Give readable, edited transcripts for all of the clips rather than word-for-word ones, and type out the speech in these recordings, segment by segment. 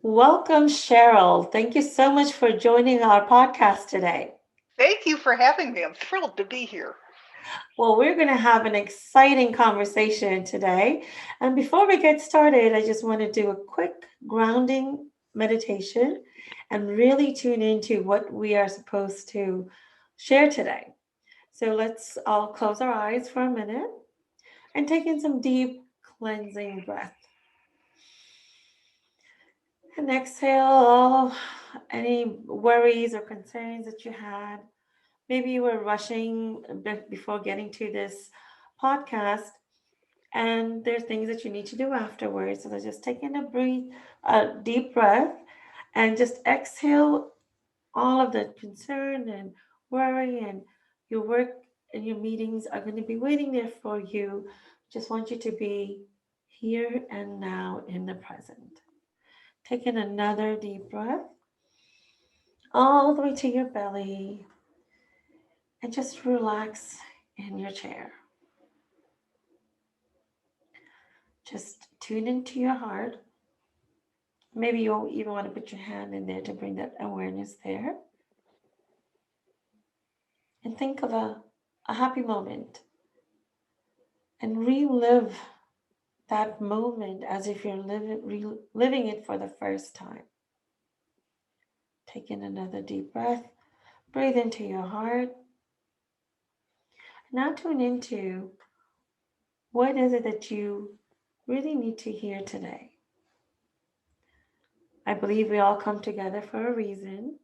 Welcome, Cheryl. Thank you so much for joining our podcast today. Thank you for having me. I'm thrilled to be here. Well, we're going to have an exciting conversation today. And before we get started, I just want to do a quick grounding meditation and really tune into what we are supposed to share today. So let's all close our eyes for a minute and take in some deep cleansing breath. And exhale all any worries or concerns that you had. Maybe you were rushing before getting to this podcast, and there's things that you need to do afterwards. So just taking a deep breath, and just exhale all of the concern and worry, and your work and your meetings are going to be waiting there for you. Just want you to be here and now in the present. Taking another deep breath all the way to your belly, and just relax in your chair. Just tune into your heart. Maybe you'll even want to put your hand in there to bring that awareness there. And think of a happy moment and relive that moment as if you're living it for the first time. Take in another deep breath. Breathe into your heart. Now tune into what is it that you really need to hear today. I believe we all come together for a reason.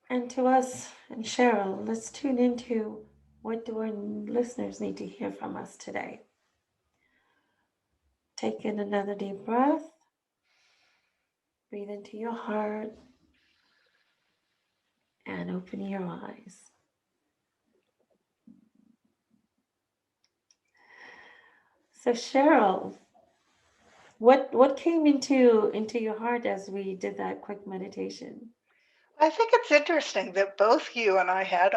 And to us and Cheryl, let's tune into what do our listeners need to hear from us today. Take in another deep breath. Breathe into your heart and open your eyes. So Cheryl, what came into your heart as we did that quick meditation? I think it's interesting that both you and I had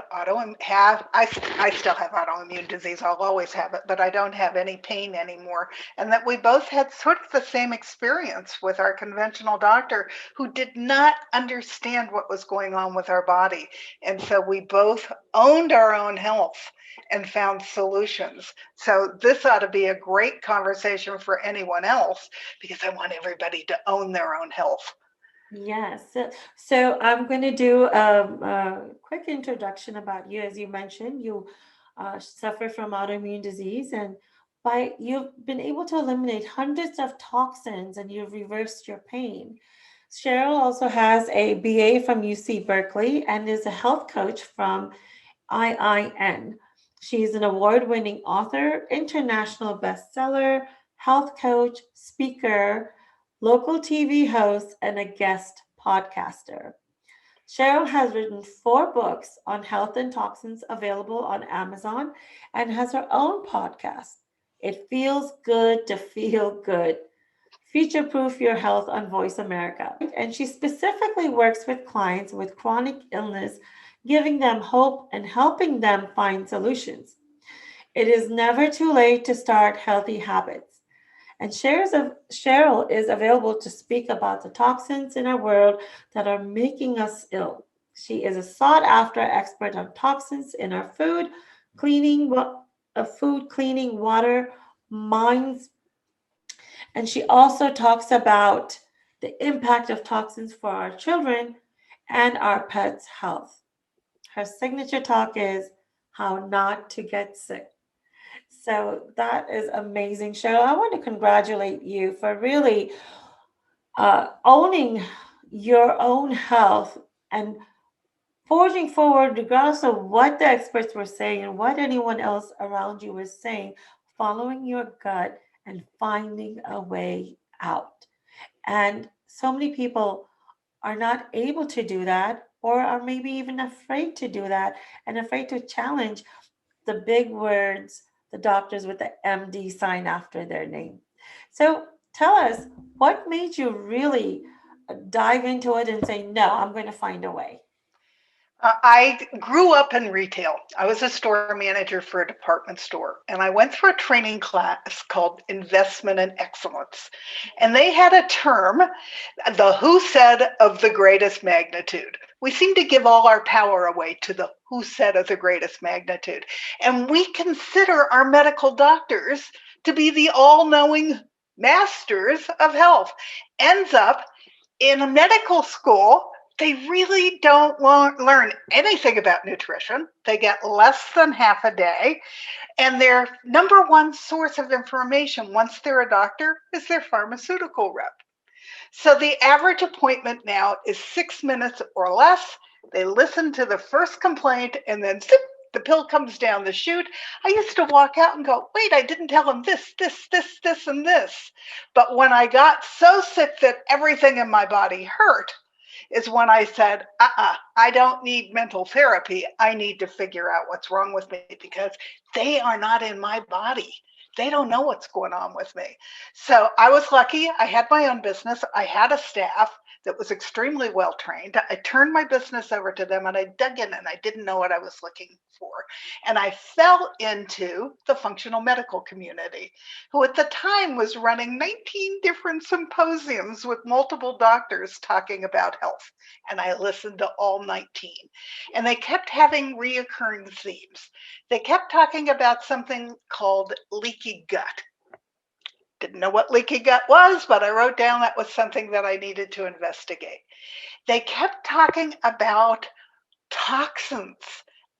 have I still have autoimmune disease. I'll always have it, but I don't have any pain anymore. And that we both had sort of the same experience with our conventional doctor who did not understand what was going on with our body. And so we both owned our own health and found solutions. So this ought to be a great conversation for anyone else because I want everybody to own their own health. Yes. So I'm going to do a quick introduction about you. As you mentioned, you suffer from autoimmune disease, and by you've been able to eliminate hundreds of toxins, and you've reversed your pain. Cheryl also has a BA from UC Berkeley and is a health coach from IIN. She's an award winning author, international bestseller, health coach, speaker, local TV host, and a guest podcaster. Cheryl has written 4 books on health and toxins available on Amazon and has her own podcast. It feels good to feel good. Futureproof Your Health on Voice America. And she specifically works with clients with chronic illness, giving them hope and helping them find solutions. It is never too late to start healthy habits. And Cheryl is available to speak about the toxins in our world that are making us ill. She is a sought after expert on toxins in our cleaning, food, cleaning, water, minds, and she also talks about the impact of toxins for our children and our pets' health. Her signature talk is How Not to Get Sick. So that is amazing, Cheryl. I want to congratulate you for really owning your own health and forging forward, regardless of what the experts were saying and what anyone else around you was saying, following your gut and finding a way out. And so many people are not able to do that, or are maybe even afraid to do that and afraid to challenge the big words, the doctors with the MD sign after their name. So tell us, what made you really dive into it and say, no, I'm going to find a way? I grew up in retail. I was a store manager for a department store, and I went through a training class called Investment in Excellence. And they had a term, the who said of the greatest magnitude. We seem to give all our power away to the who said of the greatest magnitude. And we consider our medical doctors to be the all knowing masters of health. Ends up in a medical school, they really don't learn anything about nutrition. They get less than half a day. And their number one source of information, once they're a doctor, is their pharmaceutical rep. So the average appointment now is 6 minutes or less. They listen to the first complaint and then zip, the pill comes down the chute. I used to walk out and go, wait, I didn't tell him this, and this. But when I got so sick that everything in my body hurt, is when I said, I don't need mental therapy. I need to figure out what's wrong with me because they are not in my body. They don't know what's going on with me. So I was lucky. I had my own business. I had a staff that was extremely well trained. I turned my business over to them and I dug in and I didn't know what I was looking for. And I fell into the functional medical community, who at the time was running 19 different symposiums with multiple doctors talking about health. And I listened to all 19. And they kept having reoccurring themes. They kept talking about something called leaky gut. Didn't know what leaky gut was, but I wrote down that was something that I needed to investigate. They kept talking about toxins.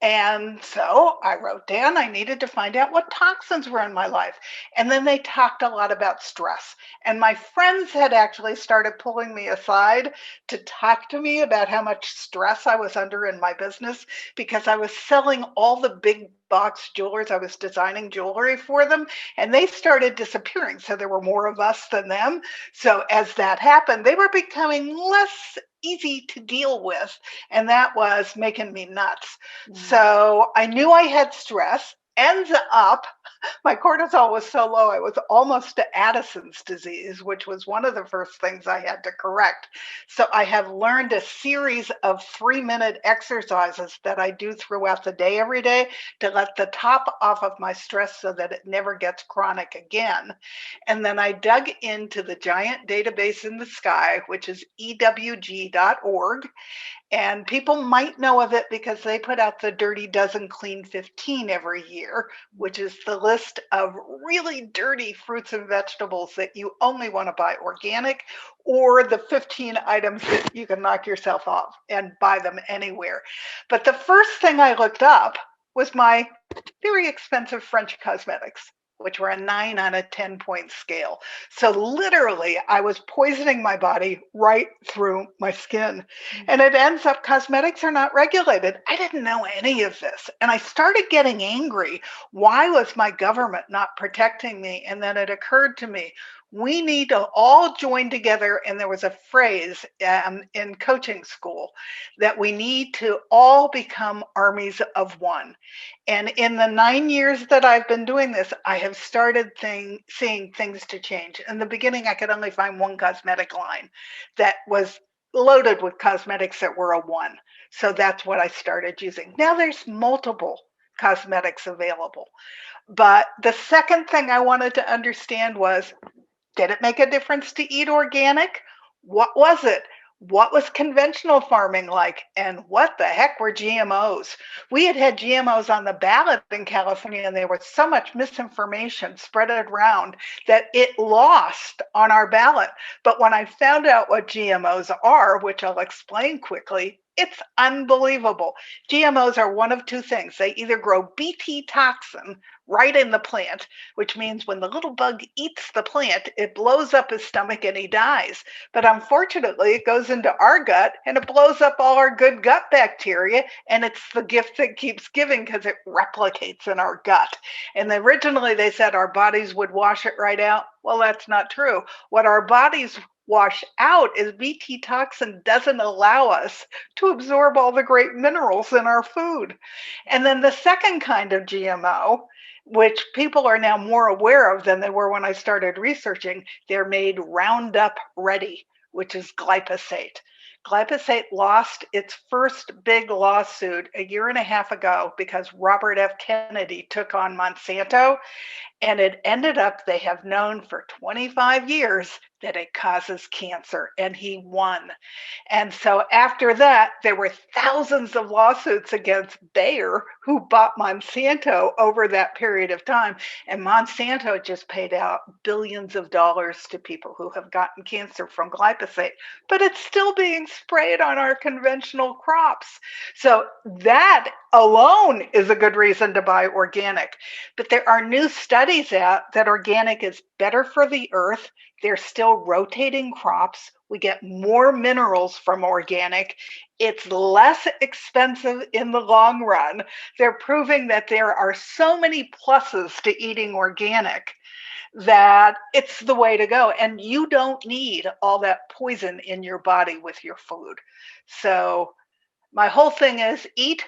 And so I wrote down I needed to find out what toxins were in my life. And then they talked a lot about stress. And my friends had actually started pulling me aside to talk to me about how much stress I was under in my business because I was selling all the big box jewelers. I was designing jewelry for them and they started disappearing. So there were more of us than them. So as that happened, they were becoming less easy to deal with, and that was making me nuts. So I knew I had stress. Ends up, my cortisol was so low, I was almost to Addison's disease, which was one of the first things I had to correct. So I have learned a series of 3-minute exercises that I do throughout the day every day to let the top off of my stress so that it never gets chronic again. And then I dug into the giant database in the sky, which is ewg.org. And people might know of it because they put out the Dirty Dozen Clean 15 every year, which is the list of really dirty fruits and vegetables that you only want to buy organic, or the 15 items that you can knock yourself off and buy them anywhere. But the first thing I looked up was my very expensive French cosmetics, which were a 9 on a 10-point scale. So literally, I was poisoning my body right through my skin. And it ends up cosmetics are not regulated. I didn't know any of this. And I started getting angry. Why was my government not protecting me? And then it occurred to me, we need to all join together. And there was a phrase in coaching school that we need to all become armies of one. And in the 9 years that I've been doing this, I have started seeing things to change. In the beginning, I could only find one cosmetic line that was loaded with cosmetics that were a one. So that's what I started using. Now there's multiple cosmetics available. But the second thing I wanted to understand was, did it make a difference to eat organic? What was it? What was conventional farming like? And what the heck were GMOs? We had GMOs on the ballot in California, and there was so much misinformation spread around that it lost on our ballot. But when I found out what GMOs are, which I'll explain quickly, it's unbelievable. GMOs are one of two things. They either grow Bt toxin right in the plant, which means when the little bug eats the plant, it blows up his stomach and he dies. But unfortunately, it goes into our gut and it blows up all our good gut bacteria. And it's the gift that keeps giving because it replicates in our gut. And originally they said our bodies would wash it right out. Well, that's not true. What our bodies wash out is Bt toxin doesn't allow us to absorb all the great minerals in our food. And then the second kind of GMO, which people are now more aware of than they were when I started researching, they're made Roundup ready, which is glyphosate. Glyphosate lost its first big lawsuit a year and a half ago because Robert F. Kennedy took on Monsanto, and it ended up they have known for 25 years that it causes cancer, and he won. And so after that, there were thousands of lawsuits against Bayer, who bought Monsanto over that period of time. And Monsanto just paid out billions of dollars to people who have gotten cancer from glyphosate, but it's still being sprayed on our conventional crops. So that alone is a good reason to buy organic. But there are new studies out that organic is better for the earth. They're still rotating crops. We get more minerals from organic. It's less expensive in the long run. They're proving that there are so many pluses to eating organic that it's the way to go. And you don't need all that poison in your body with your food. So my whole thing is eat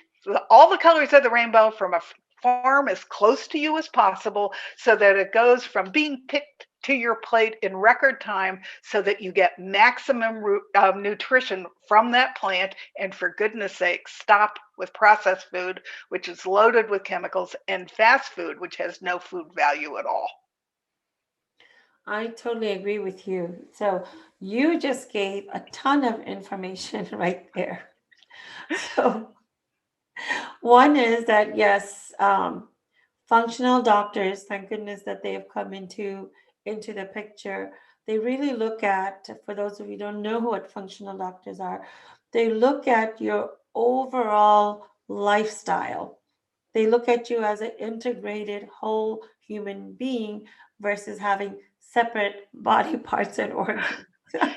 all the colors of the rainbow from a farm as close to you as possible so that it goes from being picked to your plate in record time so that you get maximum nutrition from that plant. And for goodness sake, stop with processed food, which is loaded with chemicals, and fast food, which has no food value at all. I totally agree with you. So you just gave a ton of information right there. So one is that yes, functional doctors, thank goodness that they have come into the picture. They really look at, for those of you who don't know what functional doctors are, they look at your overall lifestyle. They look at you as an integrated whole human being versus having separate body parts and organs.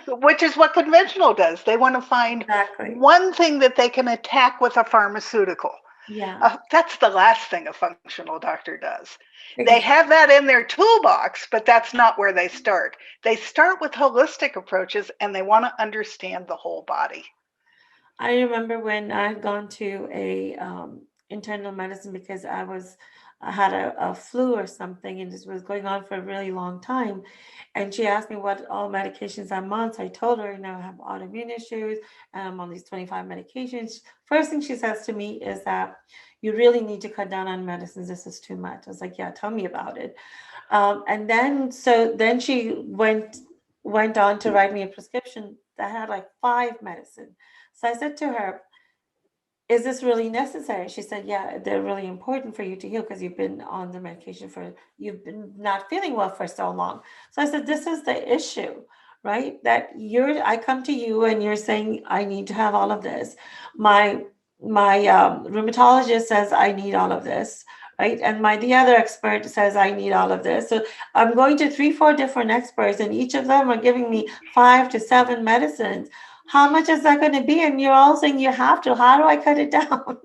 Which is what conventional does. They want to find Exactly. one thing that they can attack with a pharmaceutical. Yeah. That's the last thing a functional doctor does. They have Exactly. that in their toolbox, but that's not where they start. They start with holistic approaches and they want to understand the whole body. I remember when I had gone to a internal medicine because I had a flu or something, and this was going on for a really long time. And she asked me what all medications I'm on. So I told her, I have autoimmune issues and I'm on these 25 medications. First thing she says to me is that you really need to cut down on medicines. This is too much. I was like, yeah, tell me about it. And then she went on to write me a prescription that had like five medicine. So I said to her, is this really necessary? She said, yeah, they're really important for you to heal because you've been on the medication you've been not feeling well for so long. So I said, this is the issue, right? That I come to you and you're saying, I need to have all of this. My, my rheumatologist says I need all of this, right? And the other expert says I need all of this. So I'm going to three, four different experts and each of them are giving me 5 to 7 medicines. How much is that going to be? And you're all saying you have to. How do I cut it down?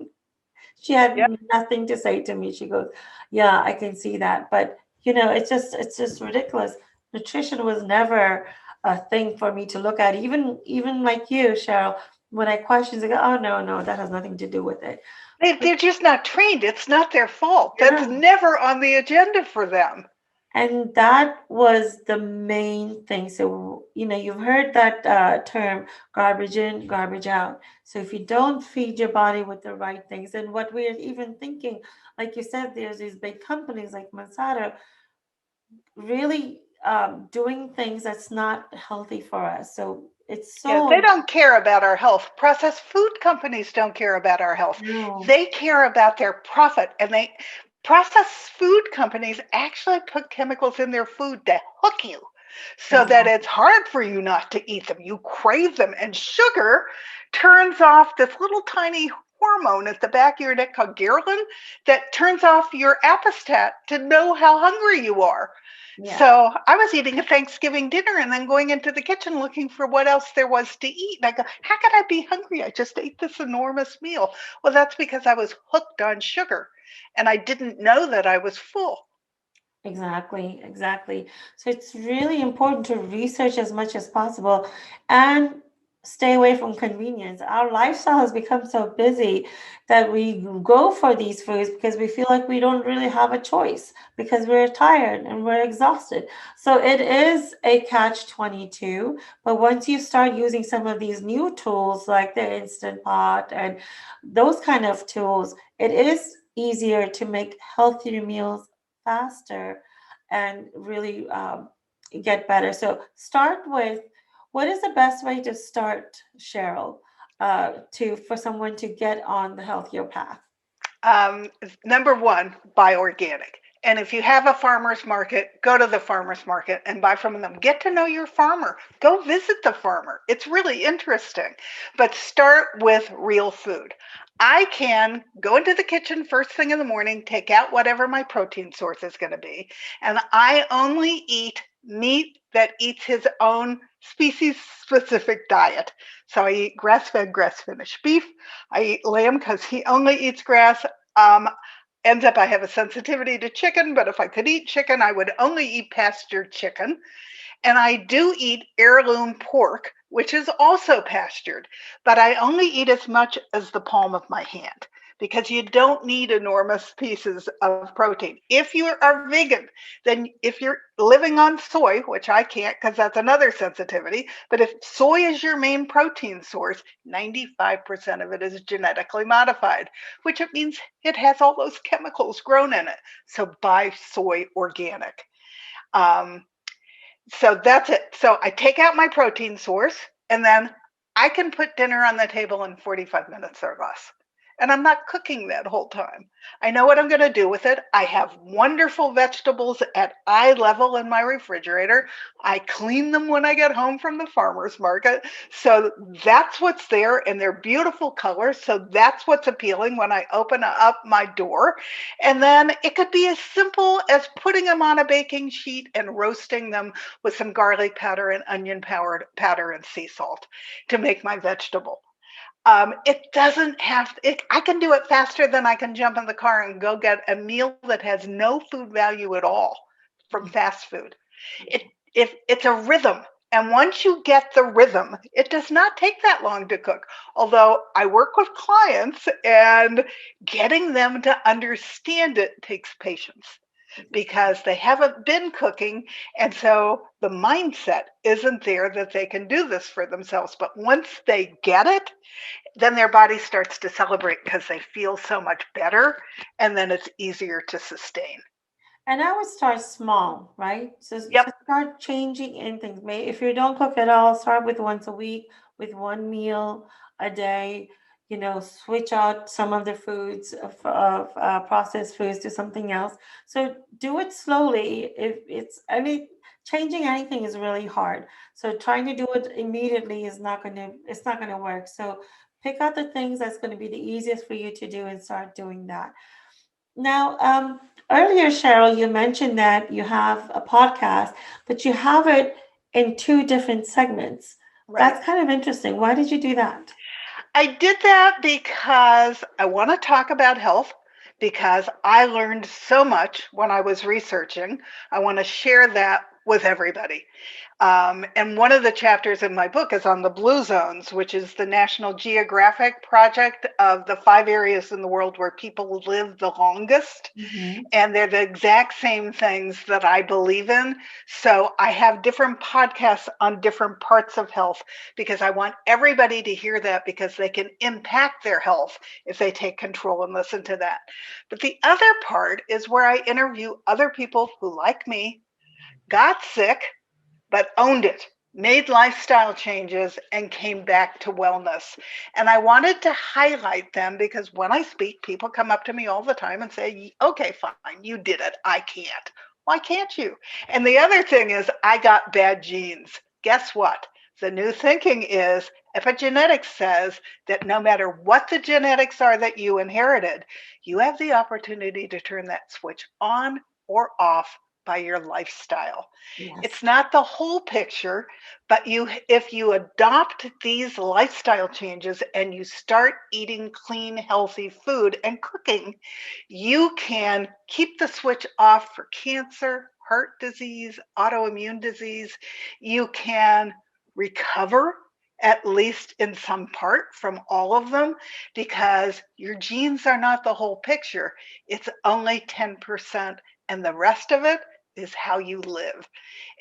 She had Yeah. nothing to say to me. She goes, yeah, I can see that. But it's just ridiculous. Nutrition was never a thing for me to look at. Even like you, Cheryl, when I questioned, I go, oh no, no, that has nothing to do with it. But They're just not trained. It's not their fault. That's yeah. never on the agenda for them. And that was the main thing. So, you've heard that term garbage in, garbage out. So, if you don't feed your body with the right things, and what we're even thinking, like you said, there's these big companies like Monsanto really doing things that's not healthy for us. So, it's Yeah, they so, don't care about our health. Processed food companies don't care about our health. no, They care about their profit. And they processed food companies actually put chemicals in their food to hook you so that exactly. it's hard for you not to eat them. You crave them. And sugar turns off this little tiny hormone at the back of your neck called ghrelin that turns off your appestat to know how hungry you are. Yeah. So I was eating a Thanksgiving dinner and then going into the kitchen looking for what else there was to eat. And I go, how could I be hungry? I just ate this enormous meal. Well, that's because I was hooked on sugar and I didn't know that I was full. Exactly, exactly. So it's really important to research as much as possible. And stay away from convenience. Our lifestyle has become so busy that we go for these foods because we feel like we don't really have a choice because we're tired and we're exhausted. So it is a catch 22. But once you start using some of these new tools like the Instant Pot and those kind of tools, it is easier to make healthier meals faster and really get better. So start with what is the best way to start, Cheryl, to for someone to get on the healthier path? Um, Number one, buy organic. And if you have a farmer's market, go to the farmer's market and buy from them. Get to know your farmer. Go visit the farmer. It's really interesting. But start with real food. I can go into the kitchen first thing in the morning, take out whatever my protein source is going to be, and I only eat meat that eats his own species specific diet. So I eat grass fed, grass finished beef. I eat lamb because he only eats grass. Um, Ends up I have a sensitivity to chicken, but if I could eat chicken, I would only eat pastured chicken. And I do eat heirloom pork, which is also pastured, but I only eat as much as the palm of my hand because you don't need enormous pieces of protein. If you are vegan, then if you're living on soy, which I can't because that's another sensitivity, but if soy is your main protein source, 95% of it is genetically modified, which it means it has all those chemicals grown in it. So buy soy organic. Um, so that's it. So I take out my protein source and then I can put dinner on the table in 45 minutes or less. And I'm not cooking that whole time. I know what I'm going to do with it. I have wonderful vegetables at eye level in my refrigerator. I clean them when I get home from the farmer's market. So that's what's there, and they're beautiful colors. So that's what's appealing when I open up my door. And then it could be as simple as putting them on a baking sheet and roasting them with some garlic powder and onion powder and sea salt to make my vegetable. It doesn't have, I can do it faster than I can jump in the car and go get a meal that has no food value at all from fast food. It, if it's a rhythm. And once you get the rhythm, it does not take that long to cook. Although I work with clients and getting them to understand it takes patience because they haven't been cooking. And so the mindset isn't there that they can do this for themselves. But once they get it, then their body starts to celebrate because they feel so much better. And then it's easier to sustain. And I would start small, right? So Yep. just start changing in things. May if you don't cook at all, start with once a week, with one meal a day. You know, switch out some of the foods of processed foods to something else. So do it slowly. If it's, I mean, changing anything is really hard. So trying to do it immediately is not going to, it's not going to work. So pick out the things that's going to be the easiest for you to do and start doing that. Now, earlier, Cheryl, you mentioned that you have a podcast, but you have it in two different segments. Right. That's kind of interesting. Why did you do that? I did that because I want to talk about health because I learned so much when I was researching. I want to share that with everybody. And one of the chapters in my book is on the blue zones, which is the National Geographic project of the 5 areas in the world where people live the longest. Hmm. And they're the exact same things that I believe in. So I have different podcasts on different parts of health because I want everybody to hear that because they can impact their health if they take control and listen to that. But the other part is where I interview other people who, like me, got sick but owned it, made lifestyle changes, and came back to wellness. And I wanted to highlight them because when I speak, people come up to me all the time and say, okay, fine, you did it. I can't. Why can't you? And the other thing is, I got bad genes. Guess what? The new thinking is epigenetics says that no matter what the genetics are that you inherited, you have the opportunity to turn that switch on or off by your lifestyle. It's Yes. not the whole picture, but if you adopt these lifestyle changes and you start eating clean, healthy food and cooking, you can keep the switch off for cancer, heart disease, autoimmune disease. You can recover at least in some part from all of them, because your genes are not the whole picture. It's only 10%, and the rest of it is how you live.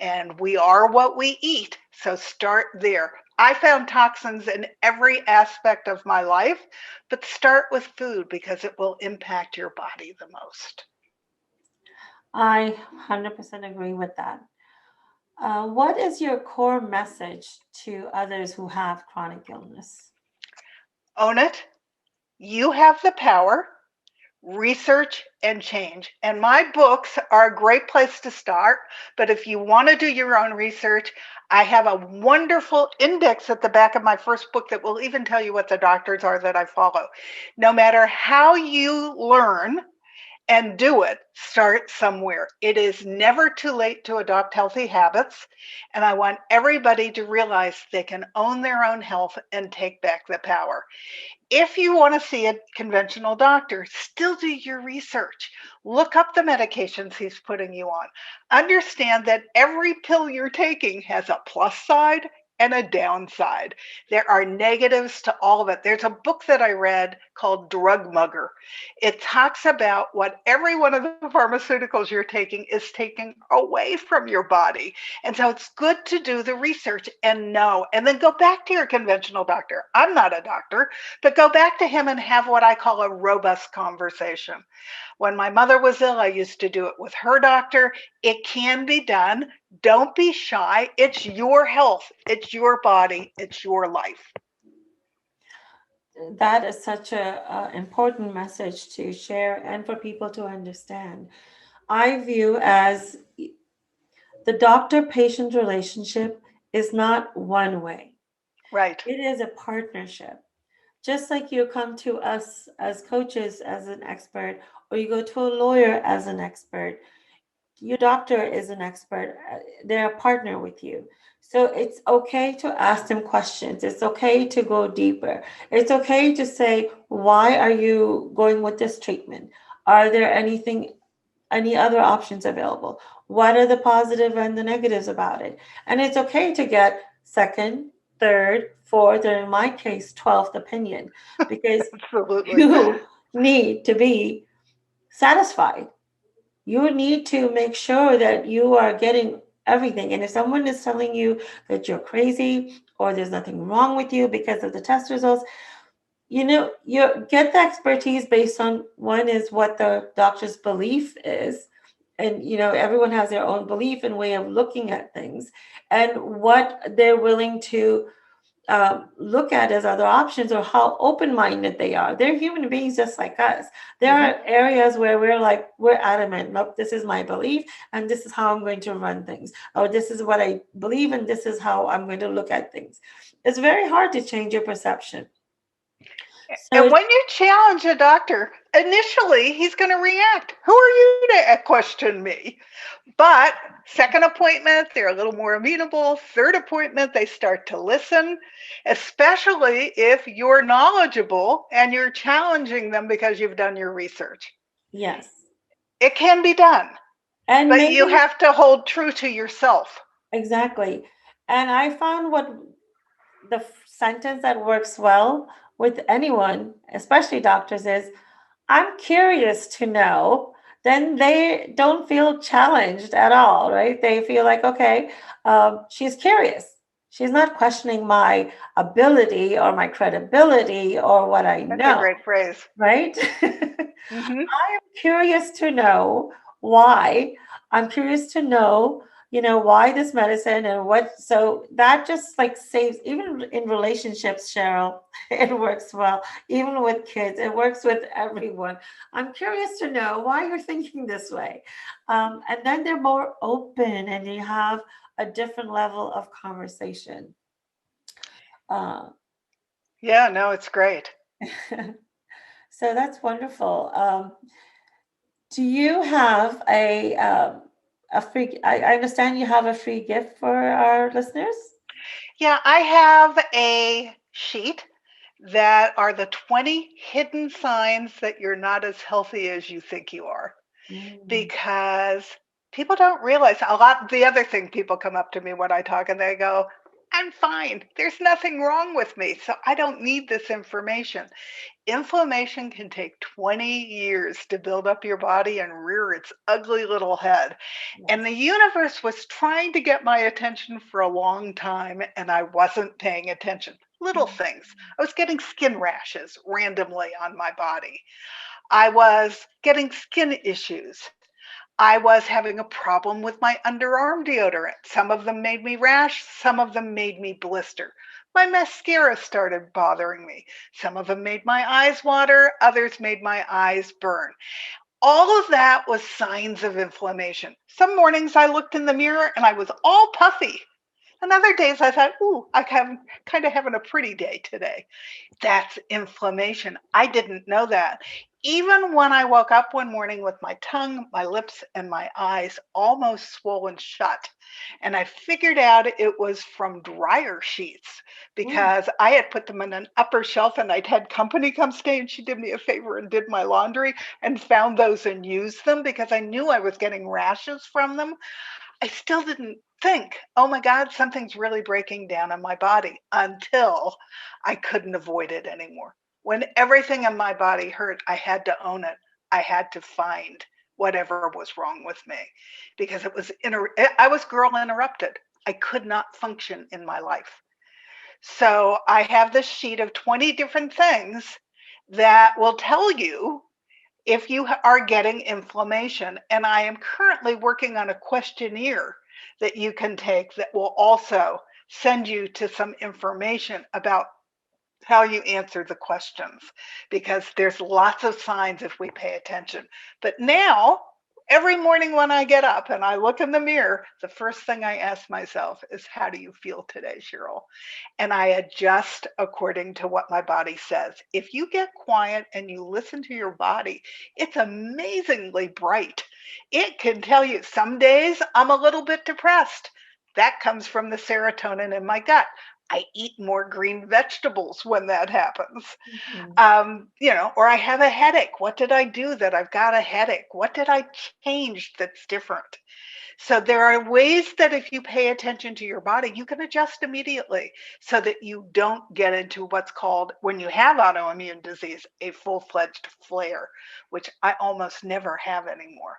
And we are what we eat. So start there. I found toxins in every aspect of my life, but start with food because it will impact your body the most. I 100% agree with that. What is your core message to others who have chronic illness? Own it. You have the power. Research and change. And my books are a great place to start. But if you want to do your own research, I have a wonderful index at the back of my first book that will even tell you what the doctors are that I follow. No matter how you learn and do it, start somewhere. It is never too late to adopt healthy habits. And I want everybody to realize they can own their own health and take back the power. If you want to see a conventional doctor, still do your research. Look up the medications he's putting you on. Understand that every pill you're taking has a plus side and a downside. There are negatives to all of it. There's a book that I read called Drug Mugger. It talks about what every one of the pharmaceuticals you're taking is taking away from your body. And so it's good to do the research and know, and then go back to your conventional doctor. I'm not a doctor, but go back to him and have what I call a robust conversation. When my mother was ill, I used to do it with her doctor. It can be done. Don't be shy. It's your health, it's your body, it's your life. That is such a important message to share and for people to understand. I view as the doctor patient relationship is not one way. Right. It is a partnership. Just like you come to us as coaches as an expert, or you go to a lawyer as an expert, your doctor is an expert. They're a partner with you. So it's okay to ask them questions. It's okay to go deeper. It's okay to say, why are you going with this treatment? Are there any other options available? What are the positive and the negatives about it? And it's okay to get second, third, fourth, or in my case, 12th opinion, because Absolutely. you need to be satisfied. You need to make sure that you are getting everything. And if someone is telling you that you're crazy or there's nothing wrong with you because of the test results, you get the expertise based on one is what the doctor's belief is. And everyone has their own belief and way of looking at things, and what they're willing to look at as other options, or how open-minded they are. They're human beings just like us. There Hmm. are areas where we're adamant, nope, this is my belief and this is how I'm going to run things, or this is what I believe and this is how I'm going to look at things. It's very hard to change your perception. So And when you challenge a doctor, initially he's going to react. Who are you to question me? But second appointment, they're a little more amenable. Third appointment, they start to listen, especially if you're knowledgeable and you're challenging them because you've done your research. yes, It can be done, and but you maybe have to hold true to yourself. exactly. And I found what the sentence that works well with anyone, especially doctors, is I'm curious to know. Then they don't feel challenged at all, right? They feel like, okay, she's curious. She's not questioning my ability or my credibility or what I That's a know, great phrase. right? Hmm. I am curious to know why. I'm curious to know, why this medicine and what. So that just like saves, even in relationships, Cheryl, it works well. Even with kids, it works with everyone. I'm curious to know why you're thinking this way. And then they're more open and you have a different level of conversation. Uh, Yeah, no, it's great. so that's wonderful. Do you have a free? I understand you have a free gift for our listeners. Yeah, I have a sheet that are the 20 hidden signs that you're not as healthy as you think you are. Mm, Because people don't realize a lot. The other thing, people come up to me when I talk and they go, I'm fine. There's nothing wrong with me. So I don't need this information. Inflammation can take 20 years to build up your body and rear its ugly little head. And Yes. the universe was trying to get my attention for a long time, and I wasn't paying attention. Little Mhm. things. I was getting skin rashes randomly on my body. I was getting skin issues. I was having a problem with my underarm deodorant. Some of them made me rash, some of them made me blister. My mascara started bothering me. Some of them made my eyes water, others made my eyes burn. All of that was signs of inflammation. Some mornings I looked in the mirror and I was all puffy. And other days I thought, ooh, kind of having a pretty day today. That's inflammation. I didn't know that. Even when I woke up one morning with my tongue, my lips, and my eyes almost swollen shut, and I figured out it was from dryer sheets Mm, because I had put them in an upper shelf and I'd had company come stay and she did me a favor and did my laundry and found those and used them because I knew I was getting rashes from them. I still didn't think, oh my God, something's really breaking down in my body until I couldn't avoid it anymore. When everything in my body hurt, I had to own it. I had to find whatever was wrong with me because I was girl interrupted. I could not function in my life. So I have this sheet of 20 different things that will tell you if you are getting inflammation. And I am currently working on a questionnaire that you can take that will also send you to some information about how you answer the questions because there's lots of signs if we pay attention. But now, every morning when I get up and I look in the mirror, the first thing I ask myself is, how do you feel today, Cheryl? And I adjust according to what my body says. If you get quiet and you listen to your body, it's amazingly bright. It can tell you some days I'm a little bit depressed. That comes from the serotonin in my gut. I eat more green vegetables when that happens. mhm. Or I have a headache. What did I do that I've got a headache? What did I change that's different? So there are ways that if you pay attention to your body, you can adjust immediately so that you don't get into what's called, when you have autoimmune disease, a full-fledged flare, which I almost never have anymore.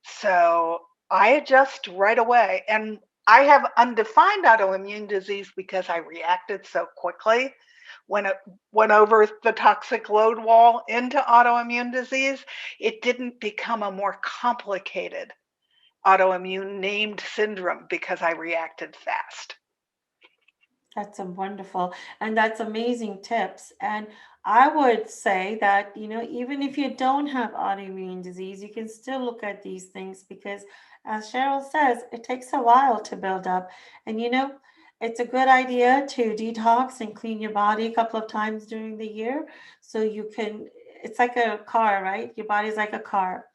So I adjust right away. And I have undefined autoimmune disease because I reacted so quickly when it went over the toxic load wall into autoimmune disease. It didn't become a more complicated autoimmune named syndrome because I reacted fast. That's a wonderful, and that's amazing tips. And I would say that, even if you don't have autoimmune disease, you can still look at these things because, as Cheryl says, it takes a while to build up. And, it's a good idea to detox and clean your body a couple of times during the year so you can, it's like a car, right? Your body's like a car.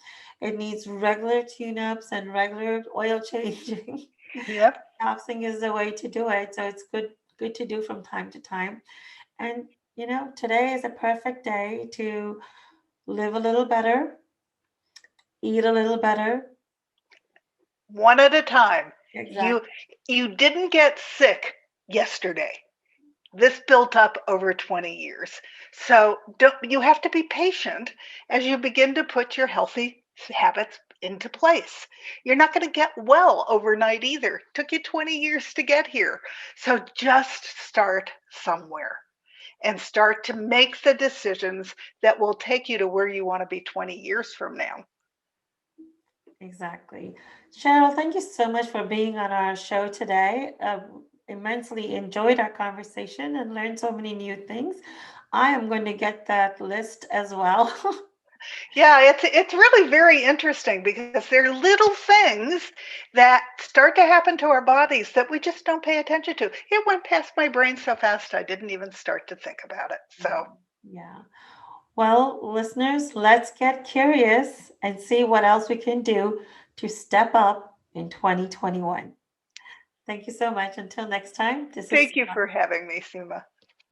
It needs regular tune-ups and regular oil changing. Yep. Detoxing is the way to do it. So it's good to do from time to time. And today is a perfect day to live a little better, eat a little better. One at a time. You Exactly. you didn't get sick yesterday. This built up over 20 years. So you have to be patient as you begin to put your healthy habits into place. You're not going to get well overnight either. It took you 20 years to get here. So just start somewhere and start to make the decisions that will take you to where you want to be 20 years from now. Exactly. Cheryl, thank you so much for being on our show today. Immensely enjoyed our conversation and learned so many new things. I am going to get that list as well. Yeah, it's really very interesting because there are little things that start to happen to our bodies that we just don't pay attention to. It went past my brain so fast I didn't even start to think about it. So Yeah. Well, listeners, let's get curious and see what else we can do to step up in 2021. Thank you so much. Until next time, this is thank you for having me, Suma.